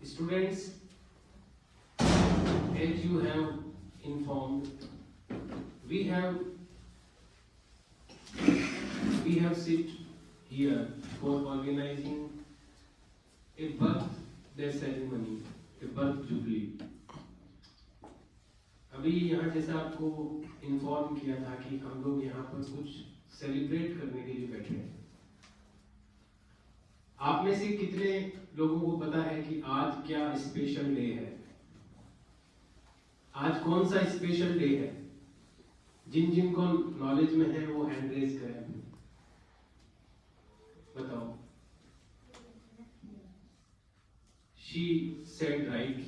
Students, as you have informed, we have sit here for organizing a birthday ceremony, a birth jubilee. अभी यहाँ जैसा आपको inform किया था कि हम लोग यहाँ पर कुछ सेलिब्रेट करने के लिए बैठे हैं। आप में से कितने लोगों को पता है कि आज क्या स्पेशल डे है? आज कौन सा स्पेशल डे है? जिन जिन को नॉलेज में है वो हैंड रेज करें। बताओ। शी सेड राइट,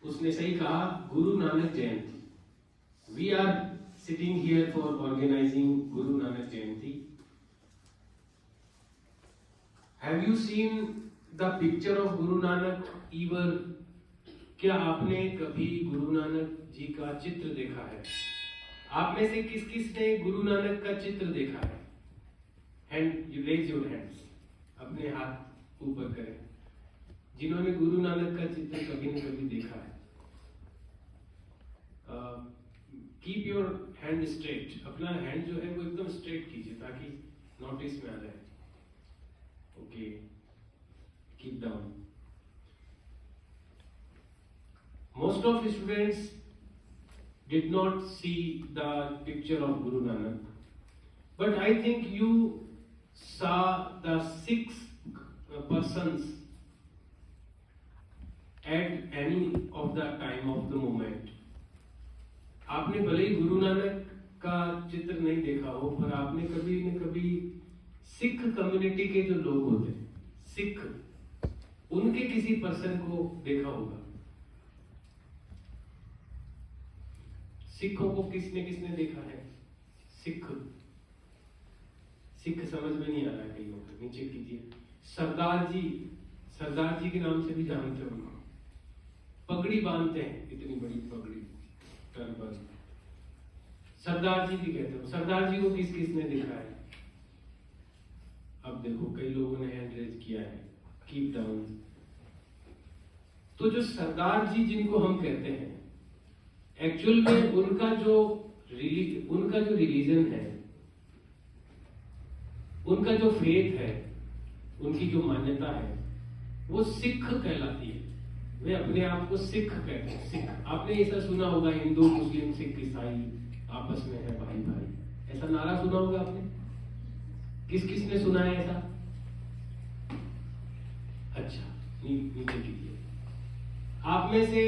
उसने सही कहा, Guru Nanak Jayanti. We are sitting here for organising Guru Nanak Jayanti. Have you seen the picture of Guru Nanak ever? क्या आपने कभी गुरु नानक जी का चित्र देखा है? आप में से किस किस ने गुरु नानक का चित्र देखा है? Hand, you raise your hands, अपने हाथ ऊपर करें जिन्होंने गुरु नानक का चित्र कभी न कभी देखा है। कीप योर हैंड स्ट्रेट, अपना हैंड जो है वो एकदम स्ट्रेट कीजिए ताकि नोटिस में आ जाए। Okay, keep down. Most of the students did not see the picture of Guru Nanak, but I think you saw the 6 persons at any of the time of the moment. आपने भले ही गुरु नानक का चित्र नहीं देखा हो, पर आपने कभी न कभी सिख कम्युनिटी के जो लोग होते हैं, सिख, उनके किसी पर्सन को देखा होगा। सिखों को किसने किसने देखा है? सिख समझ में नहीं आ रहा है कई लोग, नीचे कीजिए। सरदार जी के नाम से भी जानते हो, पगड़ी बांधते हैं, इतनी बड़ी पगड़ी, टर्बन, सरदार जी भी कहते हो। सरदार जी को किस किसने देखा है? अब देखो कई लोगों ने हैंड रेज किया है। Keep down. तो जो सरदार जी जिनको हम कहते हैं, एक्चुअल में उनका जो रिलीजन है, उनका जो फेथ है, उनकी जो मान्यता है, वो सिख कहलाती है। वे अपने आप को सिख कहते हैं। सिख, आपने ऐसा सुना होगा, हिंदू मुस्लिम सिख ईसाई आपस में है भाई भाई, ऐसा नारा सुना होगा आपने। किस किसने सुना है ऐसा? अच्छा, नीचे कीजिए। आप में से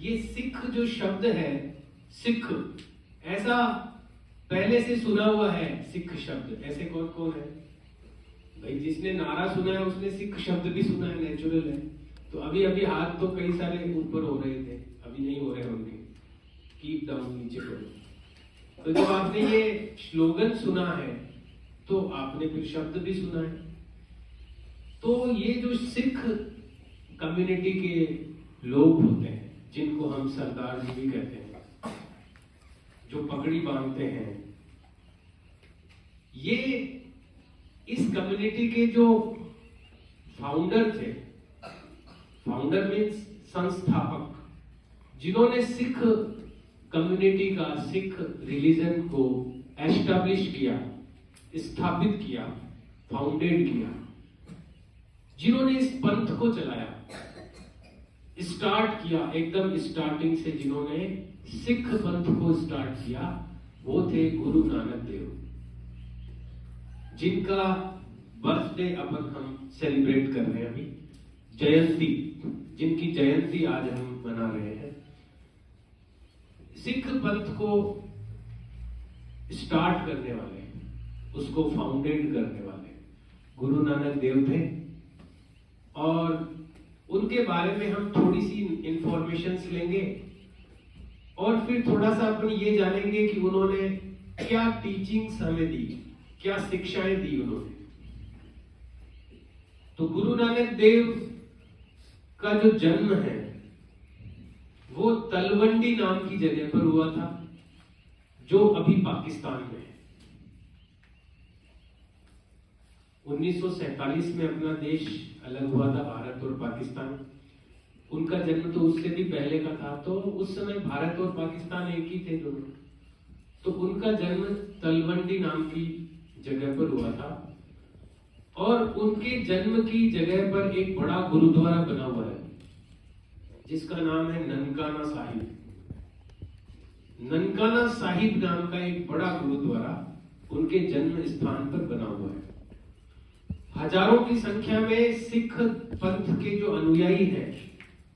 ये सिख जो शब्द है, सिख, ऐसा पहले से सुना हुआ है? सिख शब्द ऐसे कौन कौन है भाई? जिसने नारा सुना है उसने सिख शब्द भी सुना है, नेचुरल है। तो अभी अभी हाथ तो कई सारे ऊपर हो रहे थे, अभी नहीं हो रहे होंगे। कीप डाउन, नीचे करो। तो जब आपने ये स्लोगन सुना है तो आपने फिर शब्द भी सुना है। तो ये जो सिख कम्युनिटी के लोग होते हैं, जिनको हम सरदार जी भी कहते हैं, जो पगड़ी बांधते हैं, ये इस कम्युनिटी के जो फाउंडर थे, फाउंडर मीन्स संस्थापक, जिन्होंने सिख कम्युनिटी का, सिख रिलीजन को एस्टैब्लिश किया, स्थापित किया, फाउंडेड किया, जिन्होंने इस पंथ को चलाया, स्टार्ट किया, एकदम स्टार्टिंग से जिन्होंने सिख पंथ को स्टार्ट किया, वो थे गुरु नानक देव, जिनका बर्थडे अपन हम सेलिब्रेट कर रहे हैं अभी, जयंती, जिनकी जयंती आज हम मना रहे हैं। सिख पंथ को स्टार्ट करने वाले, उसको फाउंडेड करने वाले गुरु नानक देव थे। और उनके बारे में हम थोड़ी सी इंफॉर्मेशंस लेंगे और फिर थोड़ा सा अपन ये जानेंगे कि उन्होंने क्या टीचिंग्स हमें दी, क्या शिक्षाएं दी उन्होंने। तो गुरु नानक देव का जो जन्म है वो तलवंडी नाम की जगह पर हुआ था, जो अभी पाकिस्तान में है। 1947 में अपना देश अलग हुआ था, भारत और पाकिस्तान। उनका जन्म तो उससे भी पहले का था, तो उस समय भारत और पाकिस्तान एक ही थे दोनों। तो उनका जन्म तलवंडी नाम की जगह पर हुआ था, और उनके जन्म की जगह पर एक बड़ा गुरुद्वारा बना हुआ है जिसका नाम है ननकाना साहिब। ननकाना साहिब नाम का एक बड़ा गुरुद्वारा उनके जन्म स्थान पर बना हुआ है। हजारों की संख्या में सिख पंथ के जो अनुयायी हैं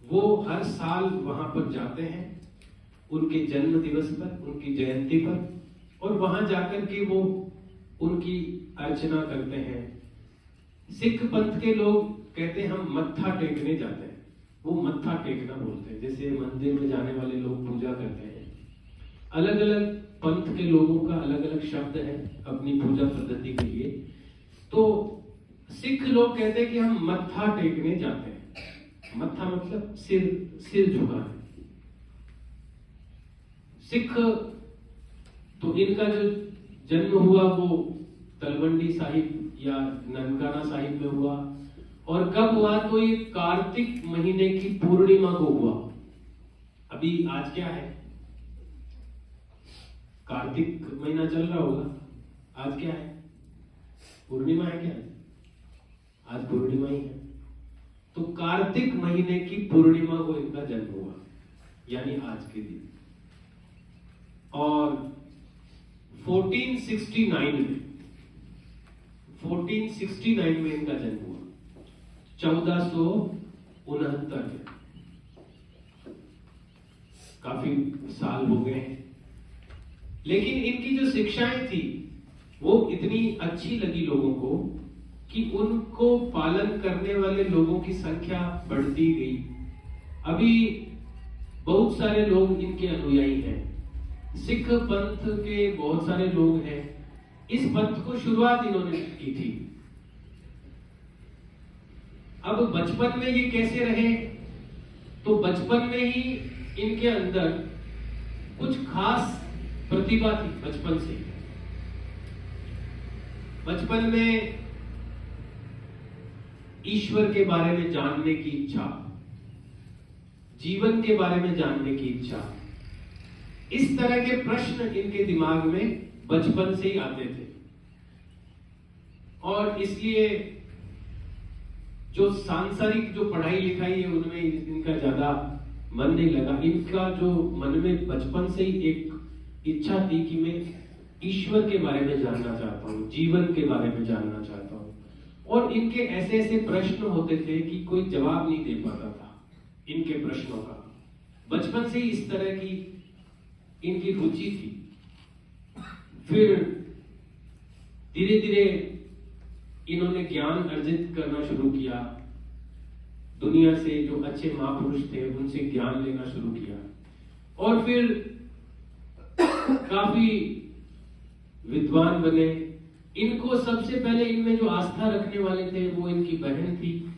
वो हर साल वहां पर जाते हैं, उनके जन्म दिवस पर, उनकी जयंती पर, और वहां जाकर के वो उनकी अर्चना करते हैं। सिख पंथ के लोग कहते हैं हम मत्था टेकने जाते हैं, वो मत्था टेकना बोलते हैं, जैसे मंदिर में जाने वाले लोग पूजा करते हैं। अलग अलग पंथ के लोगों का अलग अलग शब्द है अपनी पूजा पद्धति के लिए। तो सिख लोग कहते हैं कि हम मत्था टेकने जाते हैं। मत्था मतलब सिर झुकाना। सिख, तो इनका जो जन्म हुआ वो तलवंडी साहिब या ननकाना साहिब में हुआ, और कब हुआ, तो ये कार्तिक महीने की पूर्णिमा को हुआ। अभी आज क्या है, कार्तिक महीना चल रहा होगा, आज क्या है, पूर्णिमा है क्या, आज पूर्णिमा ही है। तो कार्तिक महीने की पूर्णिमा को इनका जन्म हुआ, यानी आज के दिन। और 1469 में इनका जन्म हुआ, 1469 में। काफी साल हो गए हैं, लेकिन इनकी जो शिक्षाएं थी वो इतनी अच्छी लगी लोगों को कि उनको पालन करने वाले लोगों की संख्या बढ़ती गई। अभी बहुत सारे लोग इनके अनुयायी हैं। सिख पंथ के बहुत सारे लोग हैं। इस पंथ को शुरुआत इन्होंने की थी। अब बचपन में ये कैसे रहे, तो बचपन में ही इनके अंदर कुछ खास प्रतिभा थी। बचपन से, बचपन में ईश्वर के बारे में जानने की इच्छा, जीवन के बारे में जानने की इच्छा, इस तरह के प्रश्न इनके दिमाग में बचपन से ही आते थे। और इसलिए जो सांसारिक जो पढ़ाई लिखाई है उनमें इनका ज्यादा मन नहीं लगा। इनका जो मन में बचपन से ही एक इच्छा थी कि मैं ईश्वर के बारे में जानना चाहता हूँ, जीवन के बारे में जानना चाहता हूँ। और इनके ऐसे ऐसे प्रश्न होते थे कि कोई जवाब नहीं दे पाता था इनके प्रश्नों का। बचपन से ही इस तरह की इनकी रुचि थी। फिर धीरे धीरे इन्होंने ज्ञान अर्जित करना शुरू किया। दुनिया से जो अच्छे महापुरुष थे उनसे ज्ञान लेना शुरू किया, और फिर काफी विद्वान बने। इनको सबसे पहले इनमें जो आस्था रखने वाले थे वो इनकी बहन थी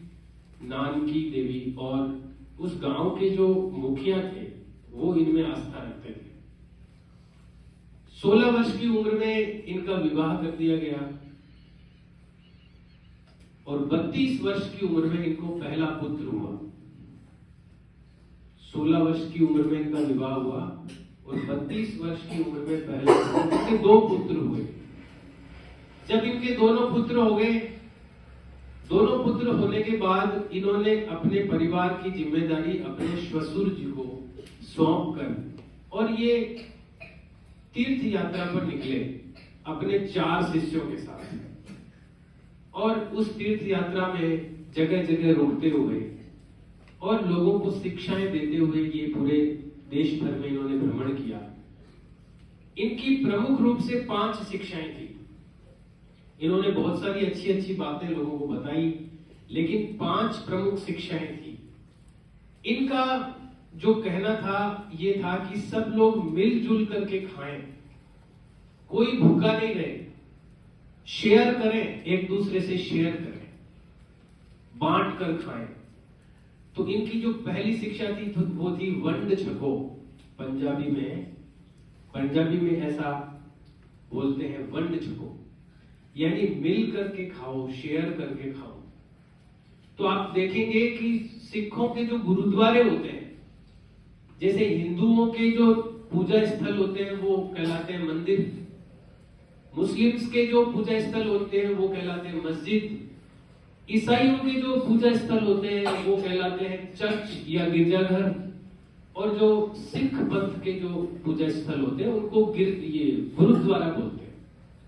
नानकी देवी, और उस गांव के जो मुखिया थे वो इनमें आस्था रखते थे। 16 वर्ष की उम्र में इनका विवाह कर दिया गया, और 32 वर्ष की उम्र में इनको पहला पुत्र हुआ। 16 वर्ष की उम्र में इनका विवाह हुआ, और 32 वर्ष की उम्र में पहले इनके 2 पुत्र हुए। जब इनके दोनों पुत्र हो गए, दोनों पुत्र होने के बाद इन्होंने अपने परिवार की जिम्मेदारी अपने श्वशुर जी को सौंप कर, और ये तीर्थ यात्रा पर निकले अपने 4 शिष्यों के साथ। और उस तीर्थ यात्रा में जगह जगह रुकते हुए और लोगों को शिक्षाएं देते हुए ये पूरे देश भर में इन्होंने भ्रमण किया। इनकी प्रमुख रूप से 5 शिक्षाएं थी। इन्होंने बहुत सारी अच्छी अच्छी बातें लोगों को बताई, लेकिन 5 प्रमुख शिक्षाएं थी। इनका जो कहना था ये था कि सब लोग मिलजुल करके खाएं, कोई भूखा नहीं रहे, शेयर करें, एक दूसरे से शेयर करें, बांट कर खाएं। तो इनकी जो पहली शिक्षा थी तो वो थी वंड छको। पंजाबी में ऐसा बोलते हैं, वंड छको। यानी मिल करके खाओ, शेयर करके खाओ। तो आप देखेंगे कि सिखों के जो गुरुद्वारे होते हैं, जैसे हिंदुओं के जो पूजा स्थल होते हैं वो कहलाते हैं मंदिर, मुस्लिम्स के जो पूजा स्थल होते हैं वो कहलाते हैं मस्जिद, ईसाइयों के जो पूजा स्थल होते हैं वो कहलाते हैं चर्च या गिरजाघर, और जो सिख पंथ के जो पूजा स्थल होते हैं उनको ये गुरुद्वारा बोलते हैं।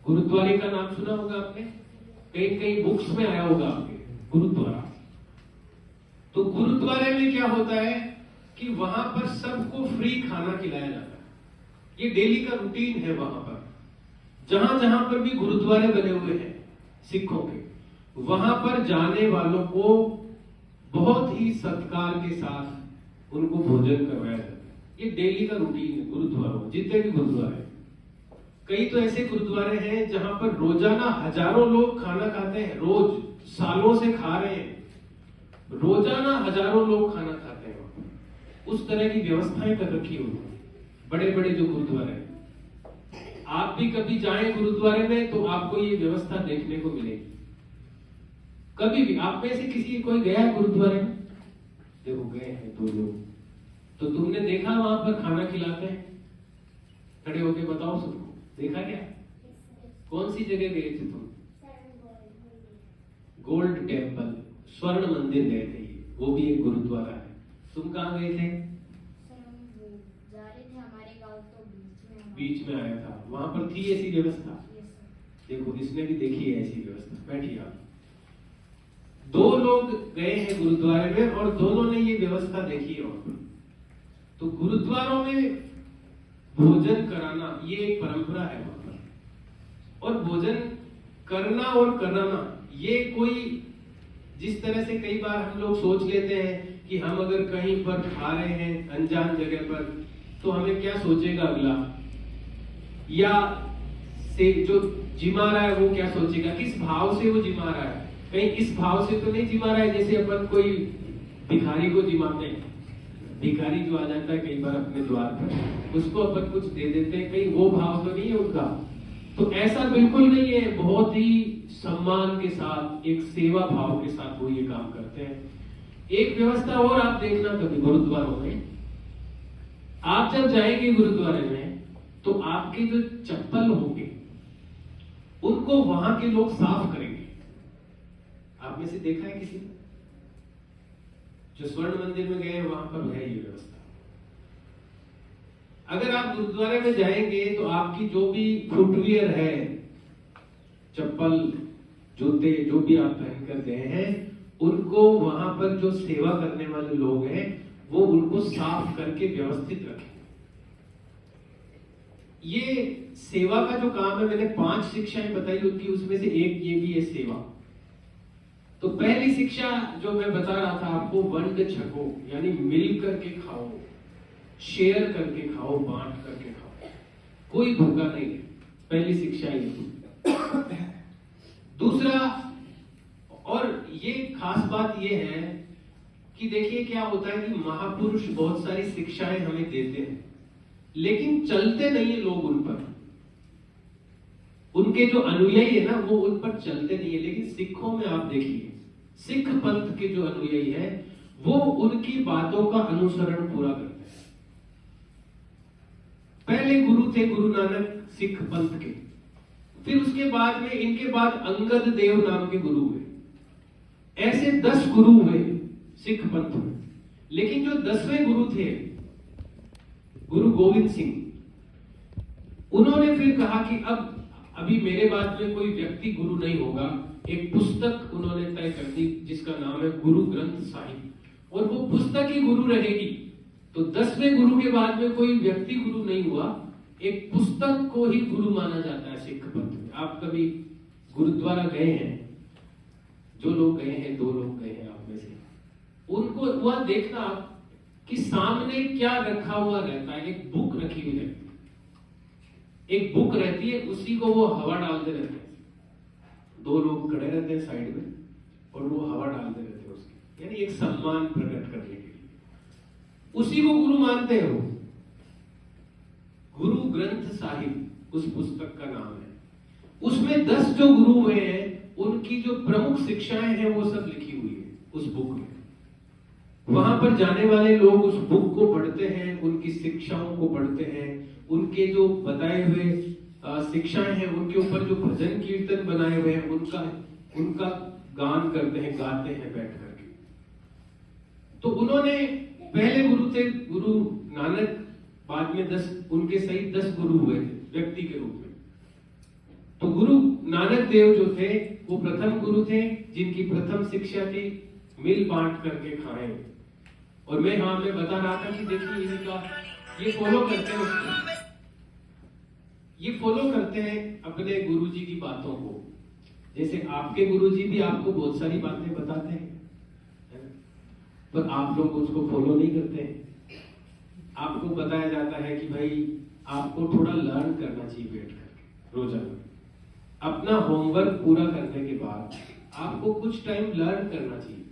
गुरुद्वारे का नाम सुना होगा आपने, कई कई बुक्स में आया होगा आपके गुरुद्वारा। तो गुरुद्वारे में क्या होता है कि वहां पर सबको फ्री खाना खिलाया जाता है। ये डेली का रूटीन है वहां पर। जहां जहां पर भी गुरुद्वारे बने हुए हैं सिखों के, वहां पर जाने वालों को बहुत ही सत्कार के साथ उनको भोजन करवाया जाता है। ये डेली का रूटीन है गुरुद्वारों, जितने भी गुरुद्वारे। कई तो ऐसे गुरुद्वारे हैं जहां पर रोजाना हजारों लोग खाना खाते हैं, रोज सालों से खा रहे हैं, रोजाना हजारों लोग खाना खाते हैं। उस तरह की व्यवस्थाएं कर रखी हुई बड़े बड़े जो गुरुद्वारे हैं। आप भी कभी जाएं गुरुद्वारे में तो आपको ये व्यवस्था देखने को मिलेगी। कभी भी आप में से किसी कोई गया है गुरुद्वारे में? देखो गए हैं दो लोग, तो तुमने देखा वहां पर खाना खिलाते हैं? खड़े होके बताओ सबको, देखा क्या? कौन सी जगह गए थे तुम? गोल्ड टेम्पल, स्वर्ण मंदिर गए थे, वो भी एक गुरुद्वारा है। तुम कहाँ गए थे? जा रहे थे हमारे गांव, तो बीच में आया था, वहां पर थी ऐसी व्यवस्था? देखो इसने भी देखी है ऐसी व्यवस्था। बैठिए आप। दो लोग गए हैं गुरुद्वारे में और दोनों ने ये व्यवस्था देखी है वहां पर। तो गुरुद्वारों में भोजन कराना ये एक परंपरा है वहां पर। और भोजन करना और कराना ये कोई, जिस तरह से कई बार हम लोग सोच लेते हैं कि हम अगर कहीं पर खा रहे हैं अनजान जगह पर तो हमें क्या सोचेगा अगला, या से जो जिमा रहा है वो क्या सोचेगा, किस भाव से वो जिमा रहा है। कहीं इस भाव से तो नहीं जिमा रहा है जैसे अपन कोई भिखारी को जिमाते हैं। भिखारी जो आ जाता है कई बार अपने द्वार पर, उसको अपन कुछ दे देते हैं, कहीं वो भाव तो नहीं है उनका। तो ऐसा बिल्कुल नहीं है, बहुत ही सम्मान के साथ, एक सेवा भाव के साथ वो ये काम करते हैं। एक व्यवस्था और आप देखना कभी गुरुद्वारों में, आप जब जाएंगे गुरुद्वारे में तो आपके जो चप्पल होंगे उनको वहां के लोग साफ करेंगे। आप में से देखा है किसी ने? जो स्वर्ण मंदिर में गए हैं वहां पर है ये व्यवस्था। अगर आप गुरुद्वारे में जाएंगे तो आपकी जो भी फुटवियर है, चप्पल जूते जो भी आप पहन कर गए हैं, उनको वहां पर जो सेवा करने वाले लोग हैं वो उनको साफ करके व्यवस्थित रखें। ये सेवा का जो काम है, मैंने 5 शिक्षाएं बताई होती, उसमें से एक ये भी है सेवा। तो पहली शिक्षा जो मैं बता रहा था आपको, वंड छको, यानी मिल करके खाओ, शेयर करके खाओ, बांट करके खाओ, कोई भूखा नहीं है। पहली शिक्षा ये। दूसरा, और ये खास बात ये है कि देखिए क्या होता है कि महापुरुष बहुत सारी शिक्षाएं हमें देते हैं, लेकिन चलते नहीं है लोग उन पर। उनके जो अनुयायी है ना वो उन पर चलते नहीं है। लेकिन सिखों में आप देखिए, सिख पंथ के जो अनुयायी है वो उनकी बातों का अनुसरण पूरा करते हैं। पहले गुरु थे गुरु नानक सिख पंथ के, फिर उसके बाद में इनके बाद अंगद देव नाम के गुरु हुए। ऐसे 10 गुरु हुए सिख पंथ में। लेकिन जो 10वें गुरु थे गुरु गोविंद सिंह, उन्होंने फिर कहा कि अब अभी मेरे बाद में कोई व्यक्ति गुरु नहीं होगा। एक पुस्तक उन्होंने तय कर दी जिसका नाम है गुरु ग्रंथ साहिब, और वो पुस्तक ही गुरु रहेगी। तो 10वें गुरु के बाद में कोई व्यक्ति गुरु नहीं हुआ, एक पुस्तक को ही गुरु माना जाता है सिख पंथ में। आप कभी गुरुद्वारा गए हैं? जो लोग गए हैं, 2 लोग गए हैं आप में से, उनको वह देखना आप कि सामने क्या रखा हुआ रहता है। एक बुक रखी हुई रहती है, एक बुक रहती है, उसी को वो हवा डालते रहते हैं। 2 लोग खड़े रहते हैं साइड में और वो हवा डालते रहते हैं उसकी, यानी एक सम्मान प्रकट करने के लिए उसी को गुरु मानते हैं। वो गुरु ग्रंथ साहिब उस पुस्तक का नाम है। उसमें 10 जो गुरु हुए हैं उनकी जो प्रमुख शिक्षाएं हैं वो सब लिखी हुई है उस बुक में। वहां पर जाने वाले लोग उस बुक को पढ़ते हैं, उनकी शिक्षाओं को पढ़ते हैं, उनके जो बताए हुए शिक्षाएं हैं, उनके ऊपर जो भजन कीर्तन बनाए हुए हैं उनका गान करते हैं, गाते हैं बैठ करके। तो उन्होंने पहले गुरु थे गुरु नानक, बाद में 10 उनके सहित 10 गुरु हुए थे व्यक्ति के रूप में। तो गुरु नानक देव जो थे वो प्रथम गुरु थे जिनकी प्रथम शिक्षा थी मिल बांट करके खाएं। और मैं बता रहा था कि देखिए इनका ये फॉलो करते हैं उसको, ये फॉलो करते हैं अपने गुरुजी की बातों को। जैसे आपके गुरुजी भी आपको बहुत सारी बातें बताते हैं पर आप लोग उसको फॉलो नहीं करते हैं। आपको बताया जाता है कि भाई आपको थोड़ा लर्न करना चाहिए बैठ करके रोजाना। अपना होमवर्क पूरा करने के बाद आपको कुछ टाइम लर्न करना चाहिए,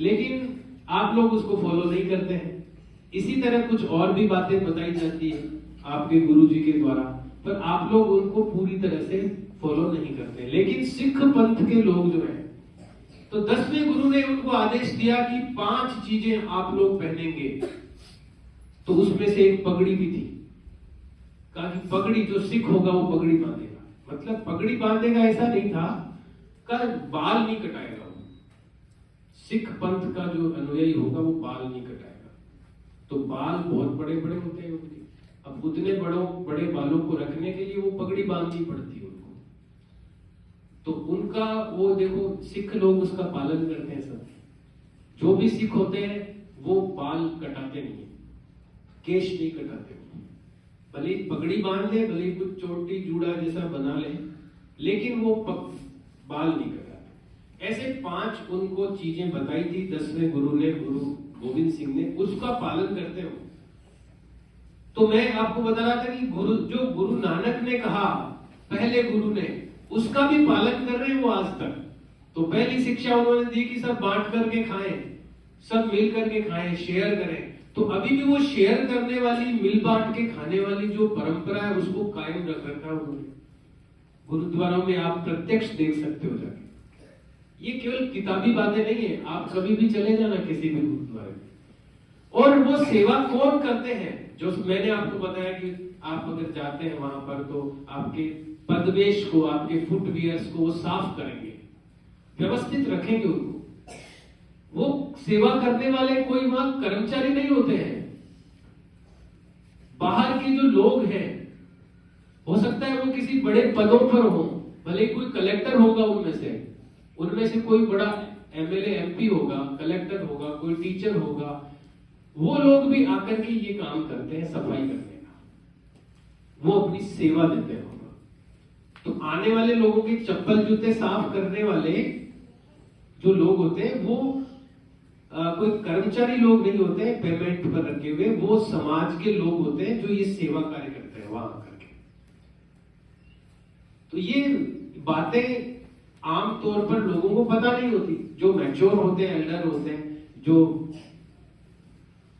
लेकिन आप लोग उसको फॉलो नहीं करते हैं। इसी तरह कुछ और भी बातें बताई जाती है आपके गुरुजी के द्वारा, पर आप लोग उनको पूरी तरह से फॉलो नहीं करते। लेकिन सिख पंथ के लोग जो हैं, तो 10वें गुरु ने उनको आदेश दिया कि 5 चीजें आप लोग पहनेंगे। तो उसमें से एक पगड़ी भी थी। कहा कि पगड़ी जो सिख होगा वो पगड़ी बांधेगा। मतलब पगड़ी बांधेगा ऐसा नहीं था, का बाल नहीं कटाएगा। सिख पंथ का जो अनुयायी होगा वो बाल नहीं कटाएगा। तो बाल बहुत बड़े बड़े होते हैं उनके, अब उतने बड़े बालों को रखने के लिए वो पगड़ी बांधनी पड़ती है उनको। तो उनका वो देखो सिख लोग उसका पालन करते हैं सब। जो भी सिख होते हैं वो बाल कटाते नहीं है, केश नहीं कटाते। भले पगड़ी बांध ले, भले कुछ चोटी जूड़ा जैसा बना ले, लेकिन वो बाल नहीं कटाते। ऐसे 5 उनको चीजें बताई थी 10वें गुरु ने, गुरु गोविंद सिंह ने, उसका पालन करते हो। तो मैं आपको बता रहा था कि जो गुरु नानक ने कहा पहले गुरु ने, उसका भी पालन कर रहे हैं वो आज तक। तो पहली शिक्षा उन्होंने दी कि सब बांट करके खाएं, सब मिल करके खाएं, शेयर करें। तो अभी भी वो शेयर करने वाली, मिल बांट के खाने वाली जो परंपरा है उसको कायम रख रखा है उन्होंने। गुरुद्वारों में आप प्रत्यक्ष देख सकते हो जाके। ये केवल किताबी बातें नहीं है, आप कभी भी चले जाना किसी भी गुरुद्वारे में। और वो सेवा कौन करते हैं? जो मैंने आपको बताया कि आप अगर जाते हैं वहां पर तो आपके पदवेश को, आपके फुटवियर्स को वो साफ करेंगे, व्यवस्थित रखेंगे उनको। वो सेवा करने वाले कोई वहां कर्मचारी नहीं होते हैं। बाहर के जो लोग हैं, हो सकता है वो किसी बड़े पदों पर हो, भले कोई कलेक्टर होगा उनमें से कोई बड़ा एमएलए एमपी होगा, कलेक्टर होगा, कोई टीचर होगा, वो लोग भी आकर के ये काम करते हैं सफाई करने का, वो अपनी सेवा देते हैं। तो आने वाले लोगों के चप्पल जूते साफ करने वाले जो लोग होते हैं वो कोई कर्मचारी लोग नहीं होते हैं पेमेंट पर रखे हुए, वो समाज के लोग होते हैं जो ये सेवा कार्य करते हैं वहां करके। तो ये बातें आमतौर पर लोगों को पता नहीं होती। जो मैच्योर होते हैं, एल्डर होते हैं, जो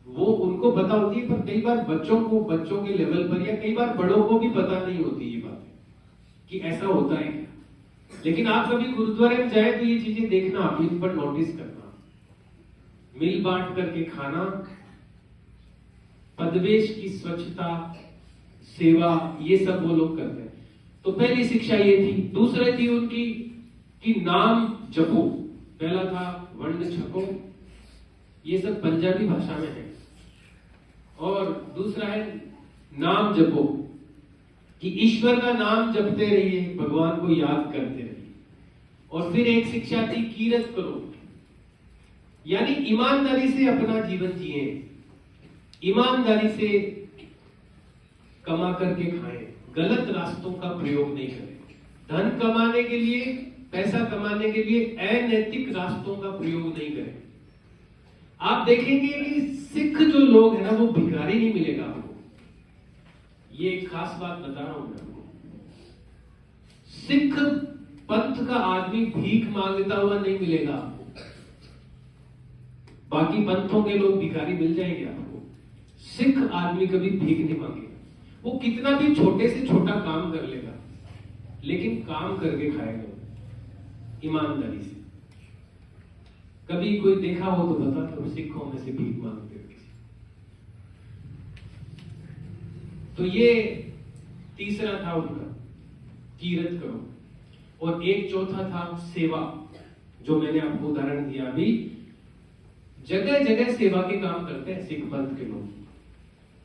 वो उनको पता होती है, पर कई बार बच्चों के लेवल पर या कई बार बड़ों को भी पता नहीं होती ये बातें कि ऐसा होता है क्या। लेकिन आप कभी गुरुद्वारे में जाए तो ये चीजें देखना, आप इन पर नोटिस करना। मिल बांट करके खाना, पदवेश की स्वच्छता, सेवा, ये सब वो लोग करते हैं। तो पहली शिक्षा ये थी। दूसरी थी उनकी कि नाम जपो। पहला था वर्ण छको, ये सब पंजाबी भाषा में है। और दूसरा है नाम जपो, कि ईश्वर का नाम जपते रहिए, भगवान को याद करते रहिए। और फिर एक शिक्षा थी कीरत करो, यानी ईमानदारी से अपना जीवन जिए, ईमानदारी से कमा करके खाएं, गलत रास्तों का प्रयोग नहीं करें। धन कमाने के लिए, पैसा कमाने के लिए अनैतिक रास्तों का प्रयोग नहीं करें। आप देखेंगे कि सिख जो लोग हैं ना, वो भिखारी नहीं मिलेगा आपको। ये एक खास बात बता रहा हूं मैं आपको। सिख पंथ का आदमी भीख मांगता हुआ नहीं मिलेगा आपको। बाकी पंथों के लोग भिखारी मिल जाएंगे आपको, सिख आदमी कभी भीख नहीं मांगेगा। वो कितना भी छोटे से छोटा काम कर लेगा, लेकिन काम करके खाएगा, ईमानदारी से। कभी कोई देखा हो तो बता दो, सिखों में से भीख मांगते हो किसी। तो ये तीसरा था उनका, कीरत करो। और एक चौथा था सेवा, जो मैंने आपको उदाहरण दिया अभी। जगह जगह सेवा के काम करते हैं सिख पंथ के लोग।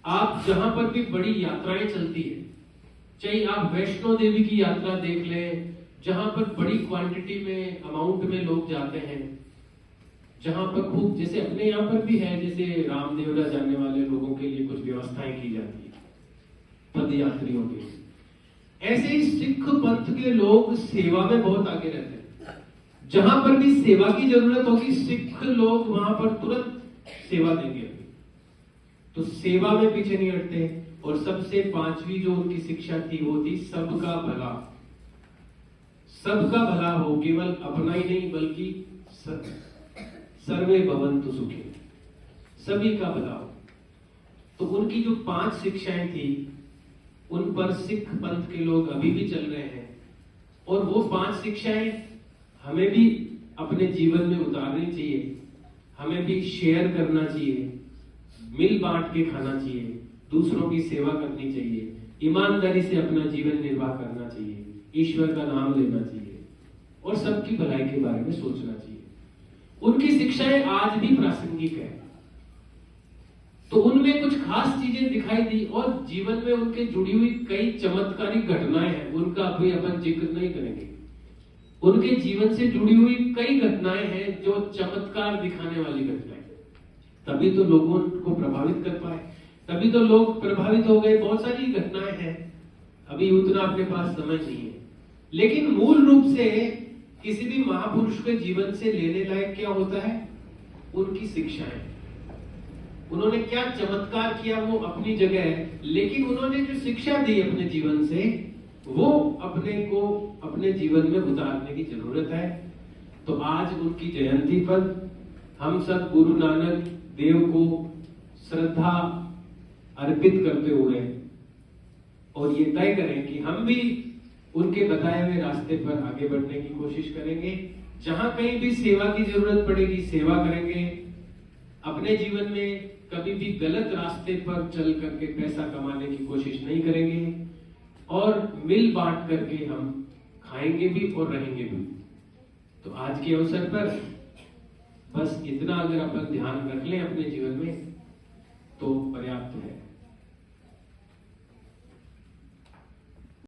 आप जहां पर भी बड़ी यात्राएं चलती है, चाहे आप वैष्णो देवी की यात्रा देख लें, जहां पर बड़ी क्वांटिटी में अमाउंट में लोग जाते हैं, जहां पर खूब, जैसे अपने यहाँ पर भी है, जैसे रामदेवरा जाने वाले लोगों के लिए कुछ व्यवस्थाएं की जाती है पद यात्रियों के लिए। ऐसे ही सिख पंथ के लोग सेवा में बहुत आगे रहते हैं। जहां पर भी सेवा की जरूरत होगी, सिख लोग वहां पर तुरंत सेवा देंगे। तो सेवा में पीछे नहीं हटते। और सबसे पांचवी जो उनकी शिक्षा थी वो थी सबका भला। सबका भला हो, केवल अपना ही नहीं बल्कि सर्वे भवन्तु सुखी, सभी का भला हो। तो उनकी जो 5 शिक्षाएं थी, उन पर सिख पंथ के लोग अभी भी चल रहे हैं। और वो 5 शिक्षाएं हमें भी अपने जीवन में उतारनी चाहिए, हमें भी शेयर करना चाहिए, मिल बांट के खाना चाहिए, दूसरों की सेवा करनी चाहिए, ईमानदारी से अपना जीवन निर्वाह करना चाहिए, ईश्वर का नाम लेना चाहिए और सबकी भलाई के बारे में सोचना चाहिए। उनकी शिक्षाएं आज भी प्रासंगिक है। तो उनमें कुछ खास चीजें दिखाई दी और जीवन में उनके जुड़ी हुई कई चमत्कारिक घटनाएं हैं, उनका अभी अपन जिक्र नहीं करेंगे। उनके जीवन से जुड़ी हुई कई घटनाएं हैं जो चमत्कार दिखाने वाली घटनाएं, तभी तो लोगों को प्रभावित कर पाए, तभी तो लोग प्रभावित हो गए। बहुत सारी घटनाएं हैं, अभी उतना अपने पास समझ नहीं है, लेकिन मूल रूप से किसी भी महापुरुष के जीवन से लेने लायक क्या होता है? उनकी शिक्षाएं। उन्होंने क्या चमत्कार किया वो अपनी जगह है, लेकिन उन्होंने जो शिक्षा दी अपने जीवन से, वो अपने को अपने जीवन में उतारने की जरूरत है। तो आज उनकी जयंती पर हम सब गुरु नानक देव को श्रद्धा अर्पित करते हुए और ये तय करें कि हम भी उनके बताए हुए रास्ते पर आगे बढ़ने की कोशिश करेंगे। जहां कहीं भी सेवा की जरूरत पड़ेगी सेवा करेंगे। अपने जीवन में कभी भी गलत रास्ते पर चल करके पैसा कमाने की कोशिश नहीं करेंगे और मिल बांट करके हम खाएंगे भी और रहेंगे भी। तो आज के अवसर पर बस इतना अगर अपन ध्यान रख लें अपने जीवन में तो पर्याप्त है।